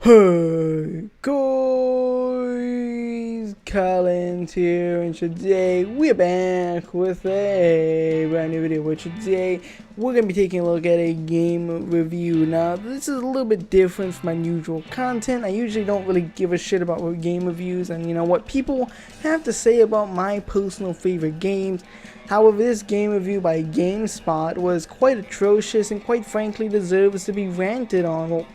Hey guys, Collins here, and today we're back with a brand new video. Where today we're gonna be taking a look at a game review. Now, this is a little bit different from my usual content. I usually don't really give a shit about game reviews and what people have to say about my personal favorite games. However, this game review by GameSpot was quite atrocious and quite frankly deserves to be ranted on. Well,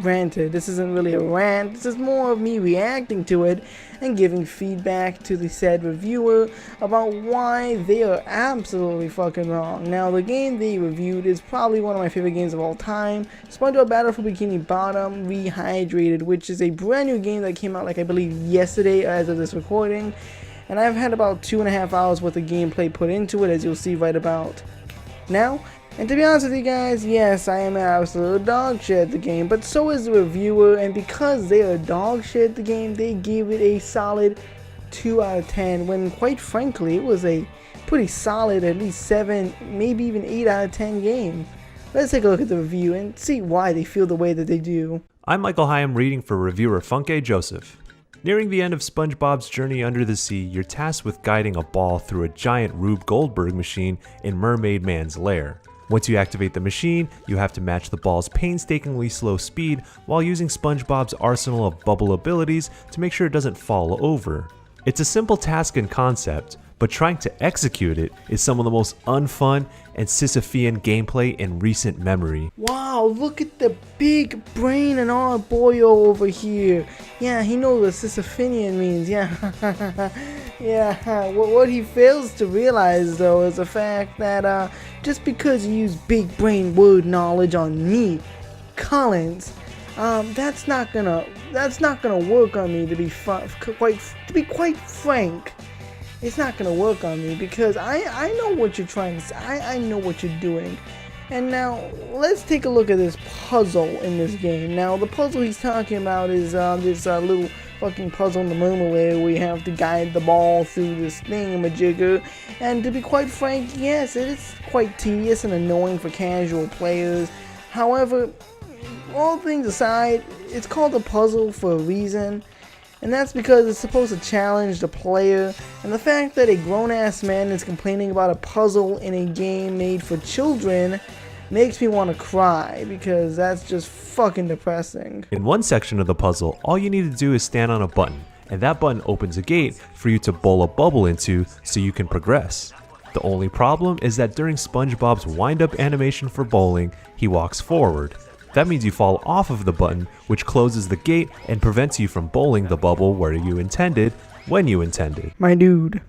granted, this isn't really a rant, this is more of me reacting to it and giving feedback to the said reviewer about why they are absolutely fucking wrong. Now, the game they reviewed is probably one of my favorite games of all time, SpongeBob Battle for Bikini Bottom Rehydrated, which is a brand new game that came out I believe yesterday as of this recording, and I've had about 2.5 hours worth of gameplay put into it, as you'll see right about now. And to be honest with you guys, yes, I am an absolute dog shit at the game, but so is the reviewer, and because they are dog shit at the game, they gave it a solid 2 out of 10, when quite frankly, it was a pretty solid, at least 7, maybe even 8 out of 10 game. Let's take a look at the review and see why they feel the way that they do. I'm Michael Hyam reading for reviewer Funke Joseph. Nearing the end of SpongeBob's journey under the sea, you're tasked with guiding a ball through a giant Rube Goldberg machine in Mermaid Man's lair. Once you activate the machine, you have to match the ball's painstakingly slow speed while using SpongeBob's arsenal of bubble abilities to make sure it doesn't fall over. It's a simple task in concept, but trying to execute it is some of the most unfun and Sisyphean gameplay in recent memory. Wow, look at the big brain and our boy over here. Yeah, he knows what Sisyphean means, yeah. Yeah, what he fails to realize though is the fact that just because you use big brain word knowledge on me, Collins, that's not gonna work on me, to be quite frank. It's not gonna work on me because I know what you're trying to say. I know what you're doing. And now let's take a look at this puzzle in this game. Now the puzzle he's talking about is this little fucking puzzle in the moment where we have to guide the ball through this thingamajigger. And to be quite frank, yes, it is quite tedious and annoying for casual players. However, all things aside, it's called a puzzle for a reason. And that's because it's supposed to challenge the player, and the fact that a grown-ass man is complaining about a puzzle in a game made for children makes me want to cry, because that's just fucking depressing. In one section of the puzzle, all you need to do is stand on a button, and that button opens a gate for you to bowl a bubble into so you can progress. The only problem is that during SpongeBob's wind-up animation for bowling, he walks forward. That means you fall off of the button, which closes the gate and prevents you from bowling the bubble where you intended, when you intended. My dude,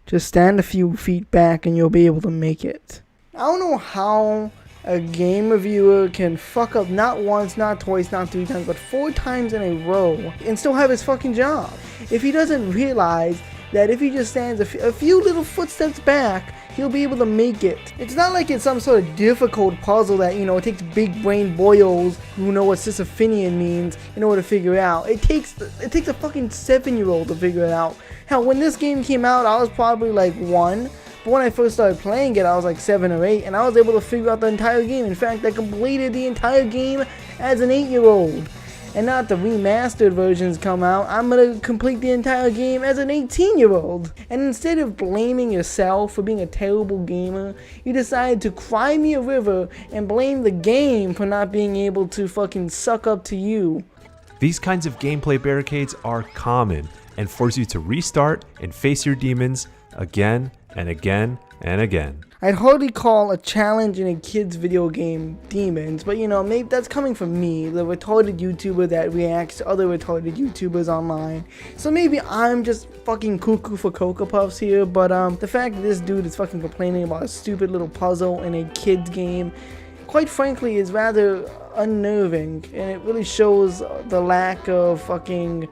just stand a few feet back and you'll be able to make it. I don't know how a game reviewer can fuck up not once, not twice, not 3 times, but 4 times in a row and still have his fucking job. If he doesn't realize that if he just stands a few little footsteps back, he'll be able to make it. It's not like it's some sort of difficult puzzle that, it takes big brain boyos who know what Sisyphean means in order to figure it out. It takes a fucking 7-year-old to figure it out. Hell, when this game came out, I was probably like 1. But when I first started playing it, I was like 7 or 8, and I was able to figure out the entire game. In fact, I completed the entire game as an 8-year-old. And now that the remastered versions come out, I'm gonna complete the entire game as an 18-year-old. And instead of blaming yourself for being a terrible gamer, you decide to cry me a river and blame the game for not being able to fucking suck up to you. These kinds of gameplay barricades are common and force you to restart and face your demons again and again and again. I'd hardly call a challenge in a kid's video game demons, but maybe that's coming from me, the retarded YouTuber that reacts to other retarded YouTubers online. So maybe I'm just fucking cuckoo for Cocoa Puffs here, but the fact that this dude is fucking complaining about a stupid little puzzle in a kid's game, quite frankly, is rather unnerving, and it really shows the lack of fucking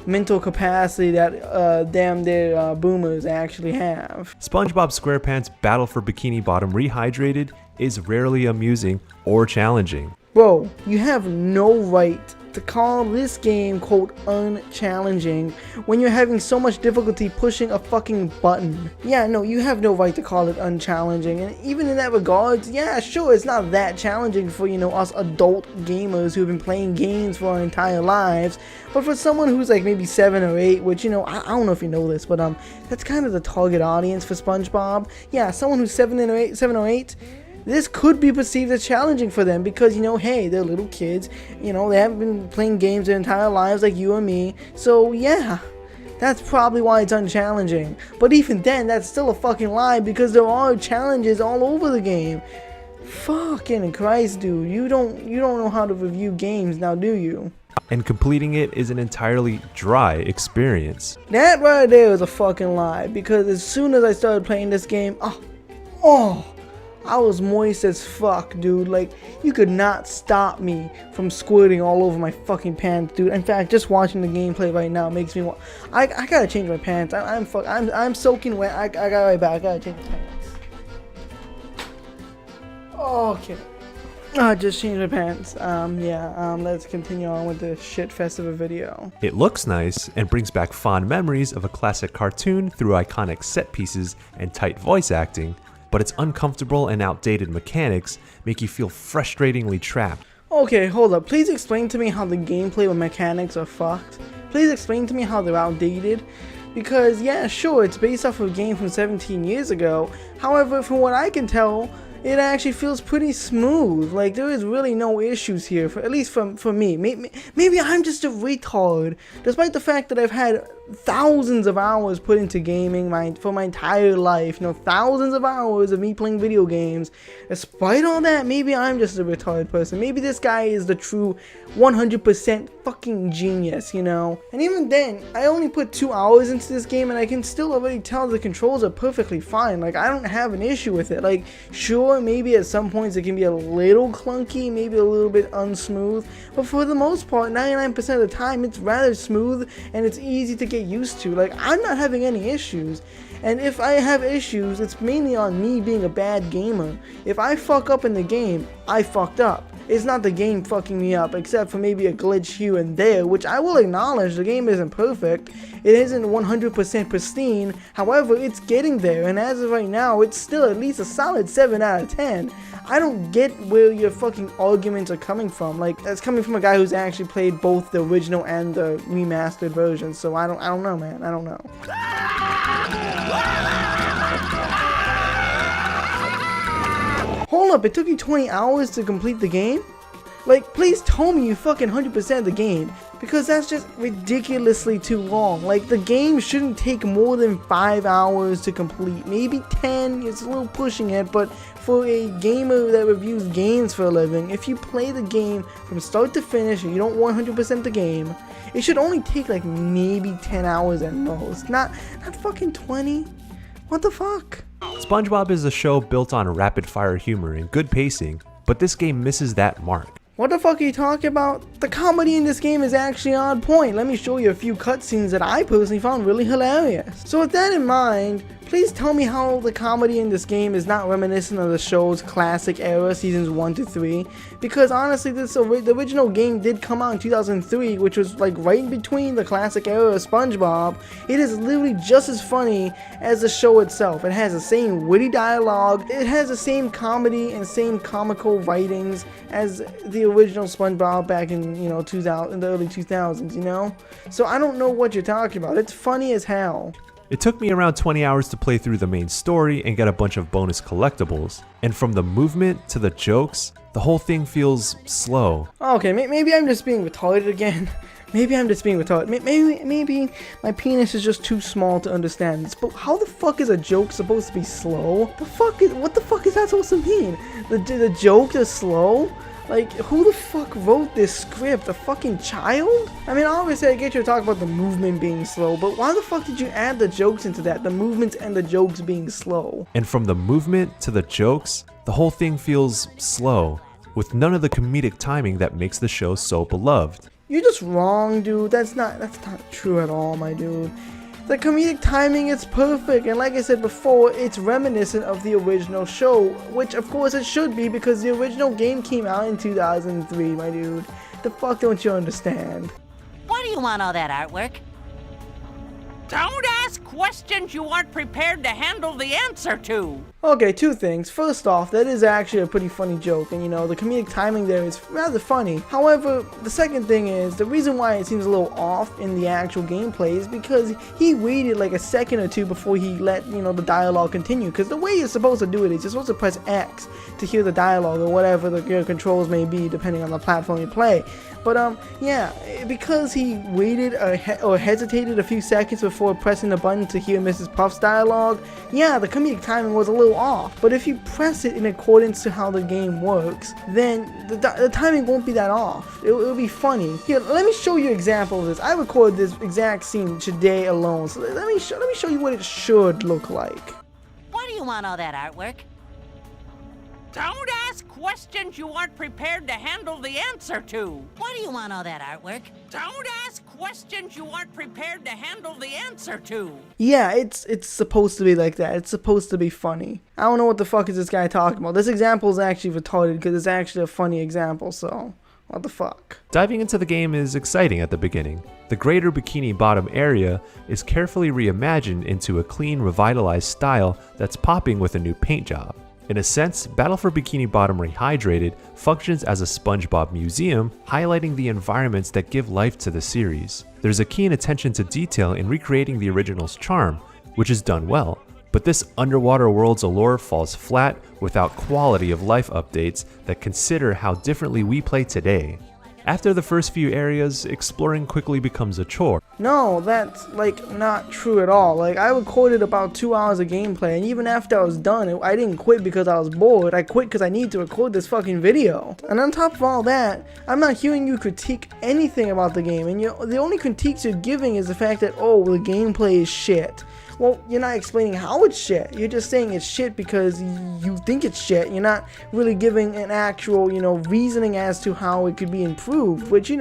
mental capacity that boomers actually have. SpongeBob SquarePants Battle for Bikini Bottom Rehydrated is rarely amusing or challenging. Bro, you have no right to call this game, quote, unchallenging when you're having so much difficulty pushing a fucking button. Yeah, no, you have no right to call it unchallenging, and even in that regards, yeah, sure, it's not that challenging for, you know, us adult gamers who've been playing games for our entire lives, but for someone who's like maybe 7 or 8, which, you know, I don't know if you know this, but that's kind of the target audience for SpongeBob. Yeah, someone who's 7 or 8, this could be perceived as challenging for them because, you know, hey, they're little kids, you know, they haven't been playing games their entire lives like you and me, so yeah, that's probably why it's unchallenging. But even then, that's still a fucking lie because there are challenges all over the game. Fucking Christ, dude, you don't know how to review games now, do you? And completing it is an entirely dry experience. That right there is a fucking lie because as soon as I started playing this game, I was moist as fuck, dude. Like, you could not stop me from squirting all over my fucking pants, dude. In fact, just watching the gameplay right now makes me want. I gotta change my pants. I'm soaking wet. I got right back. I gotta change my pants. Okay. I just changed my pants. Let's continue on with the shit fest of a video. It looks nice and brings back fond memories of a classic cartoon through iconic set pieces and tight voice acting, but its uncomfortable and outdated mechanics make you feel frustratingly trapped. Okay, hold up. Please explain to me how the gameplay or mechanics are fucked. Please explain to me how they're outdated. Because, yeah, sure, it's based off of a game from 17 years ago. However, from what I can tell, it actually feels pretty smooth. Like, there is really no issues here, at least for me. Maybe I'm just a retard, despite the fact that I've had thousands of hours put into gaming for my entire life. You know, thousands of hours of me playing video games. Despite all that, maybe I'm just a retarded person. Maybe this guy is the true 100% fucking genius, you know? And even then, I only put 2 hours into this game and I can still already tell the controls are perfectly fine. Like, I don't have an issue with it. Like, sure, maybe at some points it can be a little clunky, maybe a little bit unsmooth, but for the most part, 99% of the time, it's rather smooth and it's easy to get used to. Like, I'm not having any issues, and if I have issues, it's mainly on me being a bad gamer. If I fuck up in the game, I fucked up. It's not the game fucking me up, except for maybe a glitch here and there, which I will acknowledge. The game isn't perfect, it isn't 100% pristine, however, it's getting there, and as of right now, it's still at least a solid 7 out of 10. I don't get where your fucking arguments are coming from. Like, that's coming from a guy who's actually played both the original and the remastered version, so I don't know, man, I don't know. Hold up, it took you 20 hours to complete the game? Like, please tell me you fucking 100% the game, because that's just ridiculously too long. Like, the game shouldn't take more than 5 hours to complete. Maybe 10, it's a little pushing it, but for a gamer that reviews games for a living, if you play the game from start to finish and you don't 100% the game, it should only take like maybe 10 hours at most, not fucking 20. What the fuck? SpongeBob is a show built on rapid-fire humor and good pacing, but this game misses that mark. What the fuck are you talking about? The comedy in this game is actually on point. Let me show you a few cutscenes that I personally found really hilarious. So with that in mind, please tell me how the comedy in this game is not reminiscent of the show's classic era, seasons 1 to 3. Because honestly, the original game did come out in 2003, which was like right in between the classic era of SpongeBob. It is literally just as funny as the show itself. It has the same witty dialogue, it has the same comedy and same comical writings as the original SpongeBob back in, you know, in the early 2000s, you know? So I don't know what you're talking about. It's funny as hell. It took me around 20 hours to play through the main story and get a bunch of bonus collectibles, and from the movement to the jokes, the whole thing feels slow. Okay, maybe I'm just being retarded again. Maybe I'm just being retarded. Maybe my penis is just too small to understand this. But how the fuck is a joke supposed to be slow? What the fuck is that supposed to mean? The joke is slow? Like, who the fuck wrote this script? A fucking child? I mean, obviously I get you to talk about the movement being slow, but why the fuck did you add the jokes into that? The movements and the jokes being slow. And from the movement to the jokes, the whole thing feels slow, with none of the comedic timing that makes the show so beloved. You're just wrong, dude. That's not true at all, my dude. The comedic timing is perfect, and like I said before, it's reminiscent of the original show, which of course it should be because the original game came out in 2003, my dude. The fuck don't you understand? Why do you want all that artwork? Don't ask questions you aren't prepared to handle the answer to. Okay, two things. First off, that is actually a pretty funny joke, and the comedic timing there is rather funny. However, the second thing is, the reason why it seems a little off in the actual gameplay is because he waited like a second or two before he let, the dialogue continue. Because the way you're supposed to do it is you're supposed to press X to hear the dialogue or whatever the controls may be depending on the platform you play. But yeah, because he waited or hesitated a few seconds before pressing the button to hear Mrs. Puff's dialogue, yeah, the comedic timing was a little off. But if you press it in accordance to how the game works, then the timing won't be that off. It'll be funny. Here, let me show you an example of this. I recorded this exact scene today alone, so let me show you what it should look like. Why do you want all that artwork? Don't ask questions you aren't prepared to handle the answer to. Why do you want all that artwork? Don't ask questions you aren't prepared to handle the answer to. Yeah, it's supposed to be like that. It's supposed to be funny. I don't know what the fuck is this guy talking about. This example is actually retarded because it's actually a funny example, so what the fuck. Diving into the game is exciting at the beginning. The greater Bikini Bottom area is carefully reimagined into a clean, revitalized style that's popping with a new paint job. In a sense, Battle for Bikini Bottom Rehydrated functions as a SpongeBob museum, highlighting the environments that give life to the series. There's a keen attention to detail in recreating the original's charm, which is done well, but this underwater world's allure falls flat without quality of life updates that consider how differently we play today. After the first few areas, exploring quickly becomes a chore. No, that's not true at all. I recorded about 2 hours of gameplay, and even after I was done, I didn't quit because I was bored. I quit because I need to record this fucking video. And on top of all that, I'm not hearing you critique anything about the game, and the only critiques you're giving is the fact that, oh, the gameplay is shit. Well, you're not explaining how it's shit. You're just saying it's shit because you think it's shit. You're not really giving an actual, reasoning as to how it could be improved, which,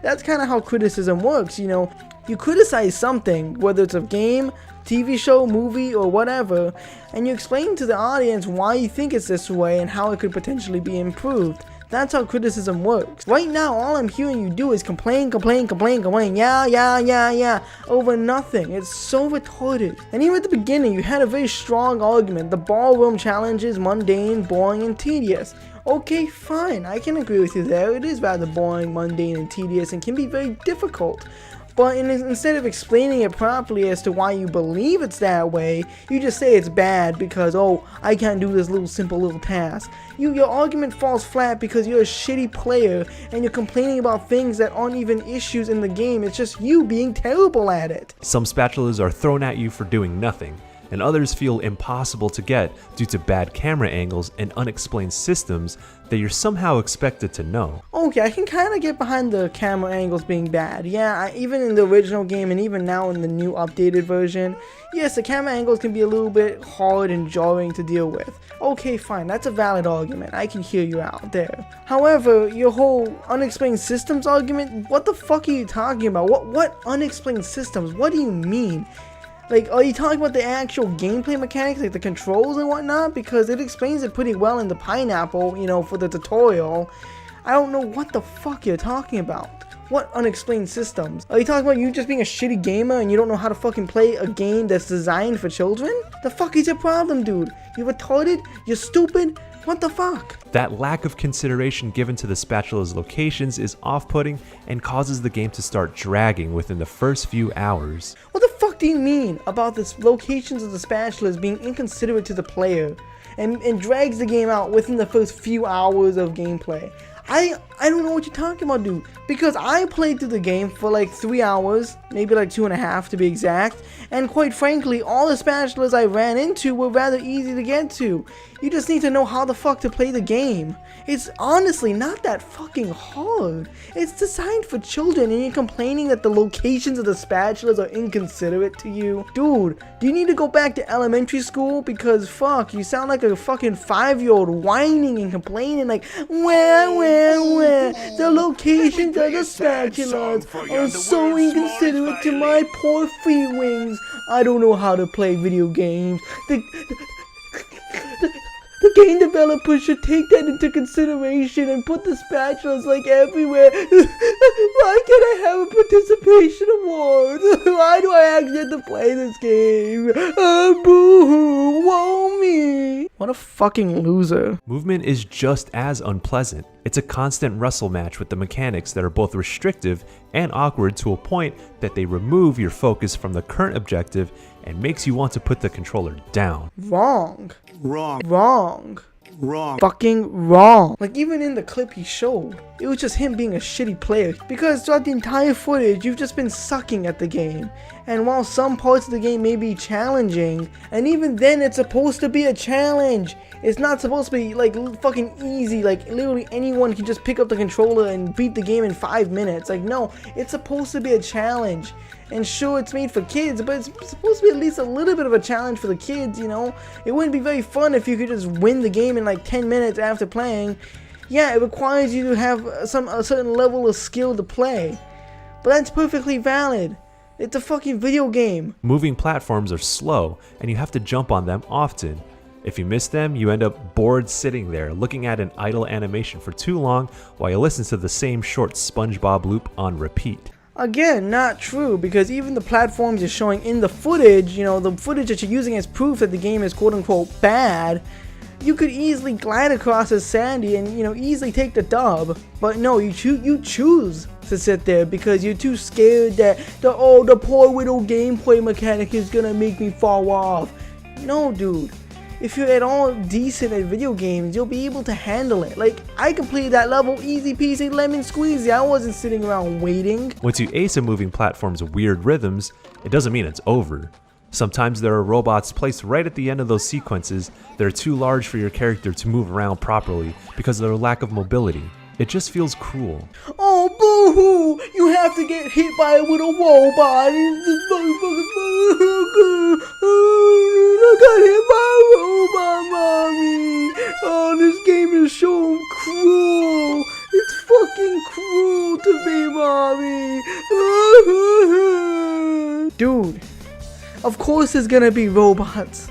that's kind of how criticism works. You criticize something, whether it's a game, TV show, movie, or whatever, and you explain to the audience why you think it's this way and how it could potentially be improved. That's how criticism works. Right now, all I'm hearing you do is complain, yeah, over nothing. It's so retarded. And even at the beginning, you had a very strong argument. The ballroom challenge is mundane, boring, and tedious. Okay, fine, I can agree with you there. It is rather boring, mundane, and tedious, and can be very difficult. But instead of explaining it properly as to why you believe it's that way, you just say it's bad because, oh, I can't do this simple little task. Your argument falls flat because you're a shitty player and you're complaining about things that aren't even issues in the game. It's just you being terrible at it. Some spatulas are thrown at you for doing nothing, and others feel impossible to get due to bad camera angles and unexplained systems that you're somehow expected to know. Okay, I can kind of get behind the camera angles being bad. Yeah, even in the original game and even now in the new updated version, yes, the camera angles can be a little bit hard and jarring to deal with. Okay, fine, that's a valid argument. I can hear you out there. However, your whole unexplained systems argument, what the fuck are you talking about? What unexplained systems? What do you mean? Are you talking about the actual gameplay mechanics, like the controls and whatnot? Because it explains it pretty well in the pineapple, for the tutorial. I don't know what the fuck you're talking about. What unexplained systems? Are you talking about you just being a shitty gamer and you don't know how to fucking play a game that's designed for children? The fuck is your problem, dude? You retarded? You're stupid? What the fuck? That lack of consideration given to the spatula's locations is off-putting and causes the game to start dragging within the first few hours. What the fuck do you mean about the locations of the spatulas being inconsiderate to the player and drags the game out within the first few hours of gameplay? I don't know what you're talking about, dude, because I played through the game for 3 hours, maybe 2.5 to be exact, and quite frankly, all the spatulas I ran into were rather easy to get to. You just need to know how the fuck to play the game. It's honestly not that fucking hard. It's designed for children and you're complaining that the locations of the spatulas are inconsiderate to you. Dude, do you need to go back to elementary school? Because fuck, you sound like a fucking 5-year-old whining and complaining where the locations of the spatulas are so inconsiderate to my poor free wings. I don't know how to play video games. The game developers should take that into consideration and put the spatulas like everywhere. Why can't I have a participation award? Why do I actually have to play this game? Boo-hoo, woe me. What a fucking loser. Movement is just as unpleasant. It's a constant wrestle match with the mechanics that are both restrictive and awkward to a point that they remove your focus from the current objective and makes you want to put the controller down. Wrong. Wrong. Fucking wrong. Like, even in the clip he showed, it was just him being a shitty player, because throughout the entire footage you've just been sucking at the game. And while some parts of the game may be challenging, and even then it's supposed to be a challenge, it's not supposed to be like fucking easy, like literally anyone can just pick up the controller and beat the game in 5 minutes. Like, no, it's supposed to be a challenge. And sure, it's made for kids, but it's supposed to be at least a little bit of a challenge for the kids, you know? It wouldn't be very fun if you could just win the game in like 10 minutes after playing. Yeah, it requires you to have a certain level of skill to play. But that's perfectly valid. It's a fucking video game. Moving platforms are slow, and you have to jump on them often. If you miss them, you end up bored sitting there looking at an idle animation for too long while you listen to the same short SpongeBob loop on repeat. Again, not true, because even the platforms you're showing in the footage, you know, the footage that you're using as proof that the game is quote-unquote bad, you could easily glide across as Sandy and, you know, easily take the dub. But no, you choose to sit there because you're too scared that the poor little gameplay mechanic is gonna make me fall off. No, dude. If you're at all decent at video games, you'll be able to handle it. Like, I completed that level easy peasy lemon squeezy. I wasn't sitting around waiting. Once you ace a moving platform's weird rhythms, it doesn't mean it's over. Sometimes there are robots placed right at the end of those sequences that are too large for your character to move around properly because of their lack of mobility. It just feels cruel. Oh, boo-hoo! You have to get hit by a little robot. It's just I got hit by a robot, mommy. Oh, this game is so cruel. It's fucking cruel to me, mommy. Dude, of course there's gonna be robots.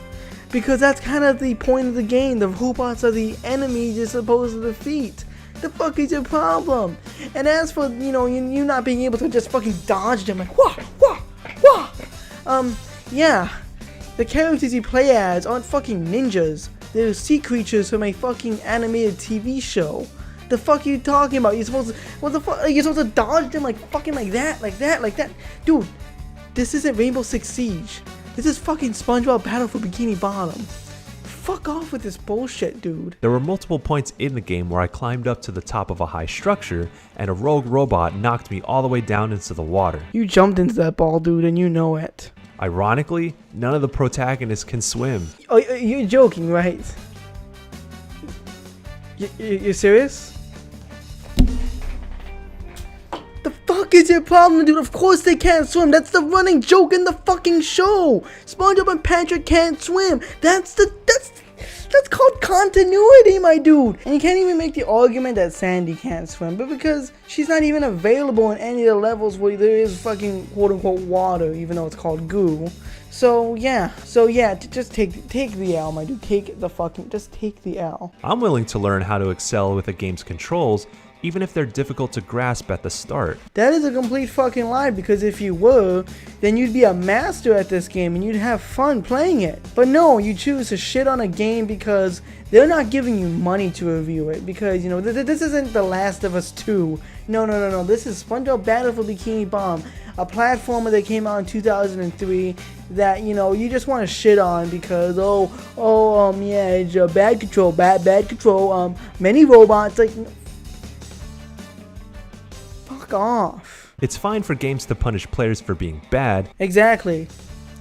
Because that's kind of the point of the game. The robots are the enemies you're supposed to defeat. The fuck is your problem? And as for, you know, you not being able to just fucking dodge them like wah wah wah. Yeah, the characters you play as aren't fucking ninjas. They're sea creatures from a fucking animated TV show. The fuck are you talking about? You're supposed to, what the fuck? You're supposed to dodge them like fucking like that, dude. This isn't Rainbow Six Siege. This is fucking SpongeBob Battle for Bikini Bottom. Fuck off with this bullshit, dude. There were multiple points in the game where I climbed up to the top of a high structure and a rogue robot knocked me all the way down into the water. You jumped into that ball, dude, and you know it. Ironically, none of the protagonists can swim. Oh, you're joking, right? You're serious? The fuck is your problem, dude? Of course they can't swim. That's the running joke in the fucking show. SpongeBob and Patrick can't swim. That's called continuity, my dude. And you can't even make the argument that Sandy can't swim, but because she's not even available in any of the levels where there is fucking quote-unquote water, even though it's called goo. So yeah, just take the L, my dude. Just take the L. I'm willing to learn how to excel with a game's controls, even if they're difficult to grasp at the start. That is a complete fucking lie, because if you were, then you'd be a master at this game and you'd have fun playing it. But no, you choose to shit on a game because they're not giving you money to review it, because, you know, this isn't The Last of Us 2. No. This is SpongeBob Battle for Bikini Bottom, a platformer that came out in 2003 that, you know, you just want to shit on because, yeah, it's bad control, many robots, like, fuck off. It's fine for games to punish players for being bad. Exactly.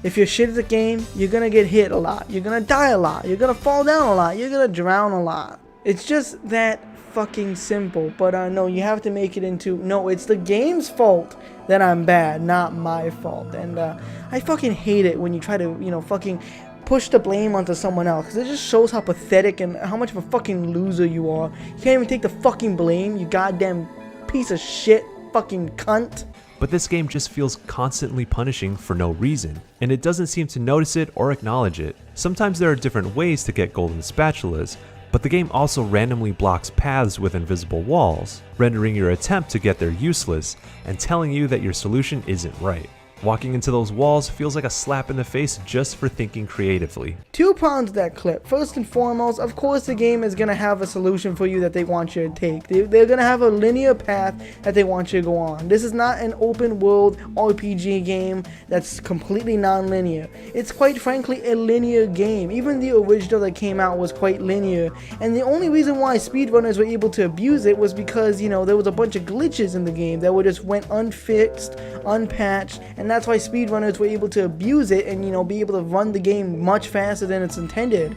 If you're shit at the game, you're gonna get hit a lot. You're gonna die a lot. You're gonna fall down a lot. You're gonna drown a lot. It's just that fucking simple. But no, you have to make it into, no, it's the game's fault that I'm bad, not my fault. And I fucking hate it when you try to, you know, fucking push the blame onto someone else, because it just shows how pathetic and how much of a fucking loser you are. You can't even take the fucking blame, you goddamn piece of shit fucking cunt. but this game just feels constantly punishing for no reason, and it doesn't seem to notice it or acknowledge it. Sometimes there are different ways to get golden spatulas, but the game also randomly blocks paths with invisible walls, rendering your attempt to get there useless and telling you that your solution isn't right. Walking into those walls feels like a slap in the face just for thinking creatively. 2 problems with that clip. First and foremost, of course the game is going to have a solution for you that they want you to take. They're going to have a linear path that they want you to go on. This is not an open world RPG game that's completely non-linear. It's quite frankly a linear game. Even the original that came out was quite linear, and the only reason why speedrunners were able to abuse it was because, you know, there was a bunch of glitches in the game that were just went unfixed, unpatched, and that's why speedrunners were able to abuse it and, you know, be able to run the game much faster than it's intended.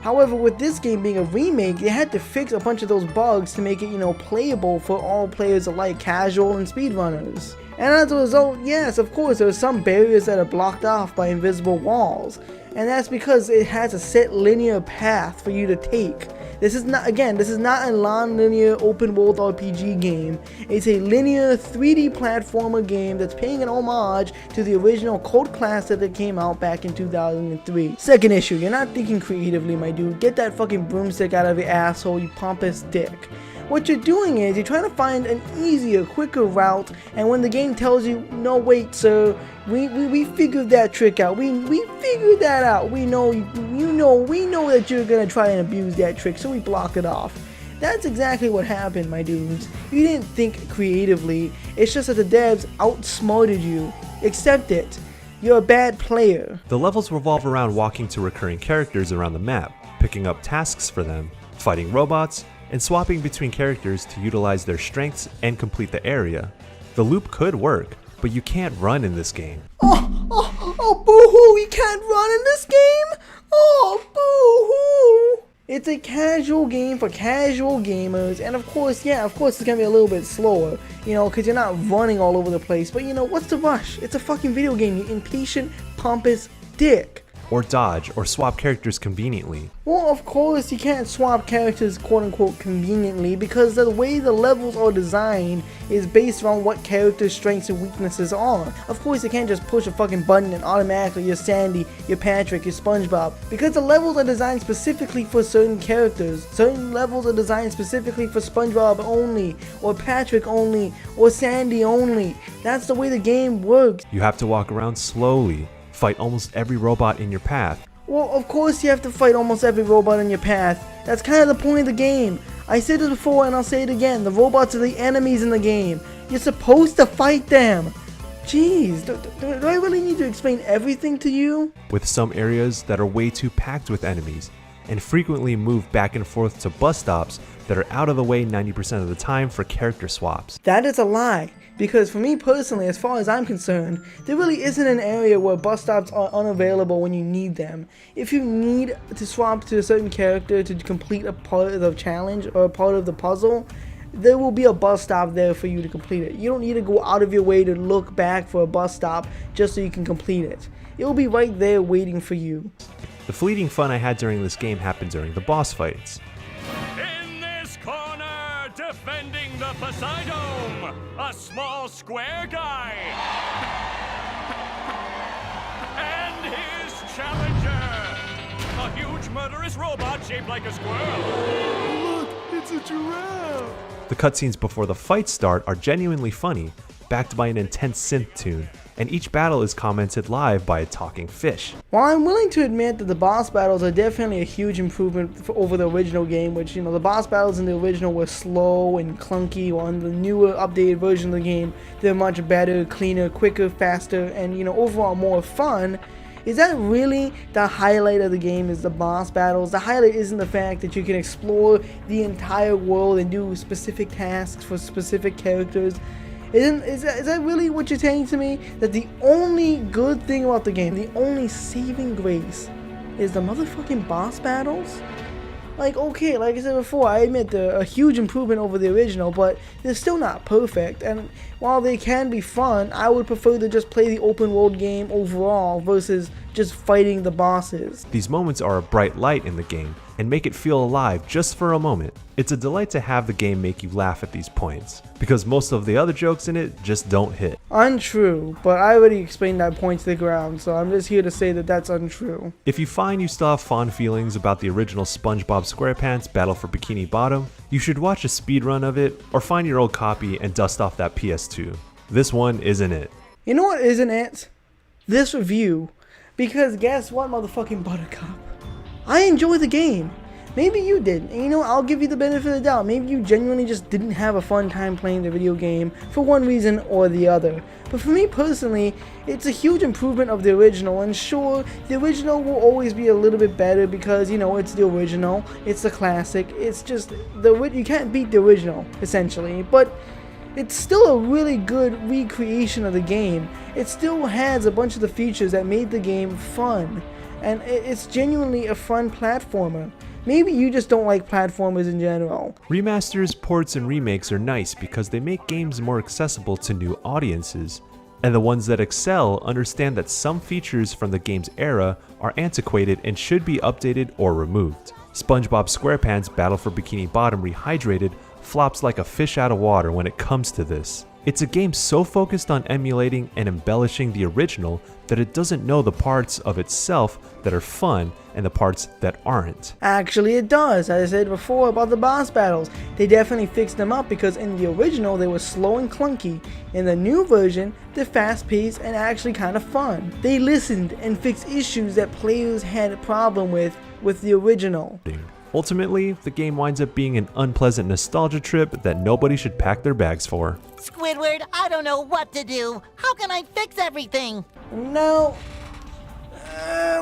However, with this game being a remake, they had to fix a bunch of those bugs to make it, you know, playable for all players alike, casual and speedrunners. And as a result, yes, of course, there are some barriers that are blocked off by invisible walls, and that's because it has a set linear path for you to take. This is not a non-linear open world RPG game. It's a linear 3D platformer game that's paying an homage to the original cult classic that came out back in 2003. Second issue, you're not thinking creatively, my dude. Get that fucking broomstick out of your asshole, you pompous dick. What you're doing is you're trying to find an easier, quicker route, and when the game tells you, no wait sir, we figured that trick out, we figured that out, we know that you're gonna try and abuse that trick, so we block it off. That's exactly what happened, my dudes. You didn't think creatively, it's just that the devs outsmarted you. Accept it. You're a bad player. The levels revolve around walking to recurring characters around the map, picking up tasks for them, fighting robots, and swapping between characters to utilize their strengths and complete the area. The loop could work, but you can't run in this game. Oh, boo-hoo, you can't run in this game? Oh, boo-hoo. It's a casual game for casual gamers, and of course it's gonna be a little bit slower, you know, because you're not running all over the place, but you know, what's the rush? It's a fucking video game, you impatient, pompous dick. Or dodge, or swap characters conveniently. Well, of course you can't swap characters quote-unquote conveniently, because the way the levels are designed is based on what characters' strengths and weaknesses are. Of course you can't just push a fucking button and automatically you're Sandy, you're Patrick, you're SpongeBob, because the levels are designed specifically for certain characters. Certain levels are designed specifically for SpongeBob only, or Patrick only, or Sandy only. That's the way the game works. You have to walk around slowly, fight almost every robot in your path. Well, of course you have to fight almost every robot in your path. That's kind of the point of the game. I said it before and I'll say it again. The robots are the enemies in the game. You're supposed to fight them. Jeez, do I really need to explain everything to you? With some areas that are way too packed with enemies, and frequently move back and forth to bus stops that are out of the way 90% of the time for character swaps. That is a lie. Because for me personally, as far as I'm concerned, there really isn't an area where bus stops are unavailable when you need them. If you need to swap to a certain character to complete a part of the challenge or a part of the puzzle, there will be a bus stop there for you to complete it. You don't need to go out of your way to look back for a bus stop just so you can complete it. It will be right there waiting for you. The fleeting fun I had during this game happened during the boss fights. In this corner, defending the Poseidon, a small square guy. And his challenger, a huge murderous robot shaped like a squirrel. Look, it's a giraffe. The cutscenes before the fights start are genuinely funny, backed by an intense synth tune, and each battle is commented live by a talking fish. While I'm willing to admit that the boss battles are definitely a huge improvement over the original game, which, you know, the boss battles in the original were slow and clunky, while in the newer updated version of the game, they're much better, cleaner, quicker, faster, and, you know, overall more fun. Is that really the highlight of the game, is the boss battles? The highlight isn't the fact that you can explore the entire world and do specific tasks for specific characters. Is that really what you're saying to me? That the only good thing about the game, the only saving grace, is the motherfucking boss battles? Like, okay, like I said before, I admit they're a huge improvement over the original, but they're still not perfect, and while they can be fun, I would prefer to just play the open world game overall versus just fighting the bosses. These moments are a bright light in the game, and make it feel alive just for a moment. It's a delight to have the game make you laugh at these points, because most of the other jokes in it just don't hit. Untrue, but I already explained that point to the ground, so I'm just here to say that that's untrue. If you find you still have fond feelings about the original SpongeBob SquarePants Battle for Bikini Bottom, you should watch a speedrun of it or find your old copy and dust off that PS2. This one isn't it. You know what isn't it? This review. Because guess what, motherfucking Buttercup? I enjoy the game. Maybe you didn't, and you know, I'll give you the benefit of the doubt. Maybe you genuinely just didn't have a fun time playing the video game for one reason or the other. But for me personally, it's a huge improvement of the original, and sure, the original will always be a little bit better because, you know, it's the original, it's the classic, it's just, you can't beat the original, essentially, but it's still a really good recreation of the game. It still has a bunch of the features that made the game fun, and it's genuinely a fun platformer. Maybe you just don't like platformers in general. Remasters, ports, and remakes are nice because they make games more accessible to new audiences, and the ones that excel understand that some features from the game's era are antiquated and should be updated or removed. SpongeBob SquarePants Battle for Bikini Bottom Rehydrated flops like a fish out of water when it comes to this. It's a game so focused on emulating and embellishing the original that it doesn't know the parts of itself that are fun and the parts that aren't. Actually, it does. As I said before about the boss battles, they definitely fixed them up because in the original they were slow and clunky. In the new version, they're fast-paced and actually kind of fun. They listened and fixed issues that players had a problem with the original. Ultimately, the game winds up being an unpleasant nostalgia trip that nobody should pack their bags for. Squidward, I don't know what to do. How can I fix everything? Now,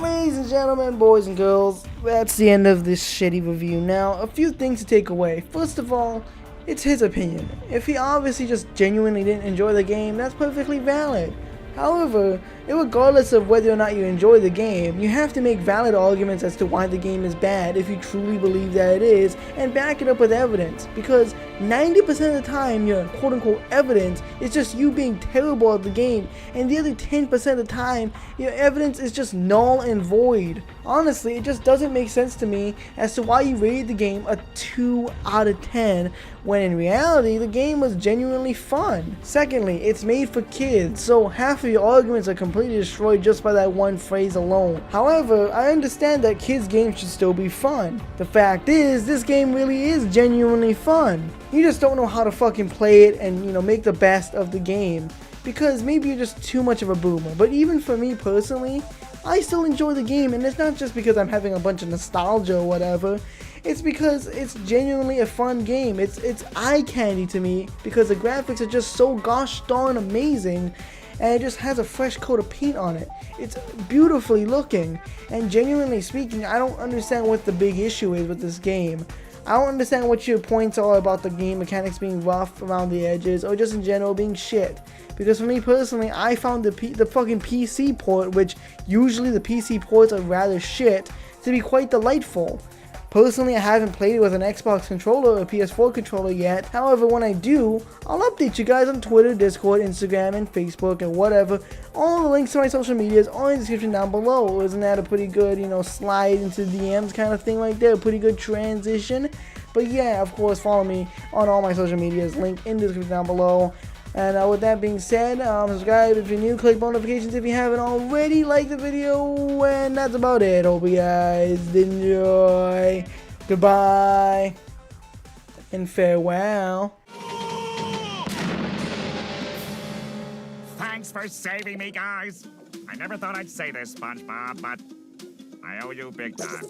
ladies and gentlemen, boys and girls, that's the end of this shitty review. Now, a few things to take away. First of all, it's his opinion. If he obviously just genuinely didn't enjoy the game, that's perfectly valid. However, regardless of whether or not you enjoy the game, you have to make valid arguments as to why the game is bad if you truly believe that it is, and back it up with evidence, because 90% of the time your quote-unquote evidence is just you being terrible at the game, and the other 10% of the time your evidence is just null and void. Honestly, it just doesn't make sense to me as to why you rated the game a 2 out of 10 when in reality the game was genuinely fun. Secondly, it's made for kids, so half of your arguments are completely destroyed just by that one phrase alone. However, I understand that kids' games should still be fun. The fact is, this game really is genuinely fun. You just don't know how to fucking play it and, you know, make the best of the game, because maybe you're just too much of a boomer. But even for me personally, I still enjoy the game, and it's not just because I'm having a bunch of nostalgia or whatever. It's because it's genuinely a fun game. It's eye candy to me because the graphics are just so gosh darn amazing, and it just has a fresh coat of paint on it. It's beautifully looking, and genuinely speaking, I don't understand what the big issue is with this game. I don't understand what your points are about the game mechanics being rough around the edges, or just in general being shit. Because for me personally, I found the fucking PC port, which usually the PC ports are rather shit, to be quite delightful. Personally, I haven't played it with an Xbox controller or a PS4 controller yet. However, when I do, I'll update you guys on Twitter, Discord, Instagram, and Facebook, and whatever. All the links to my social medias are in the description down below. Isn't that a pretty good, you know, slide into DMs kind of thing right there? A pretty good transition. But yeah, of course, follow me on all my social medias. Link in the description down below. And with that being said, subscribe if you're new, click notifications if you haven't already, like the video, and that's about it. Hope you guys enjoy. Goodbye, and farewell. Thanks for saving me, guys. I never thought I'd say this, SpongeBob, but I owe you big time.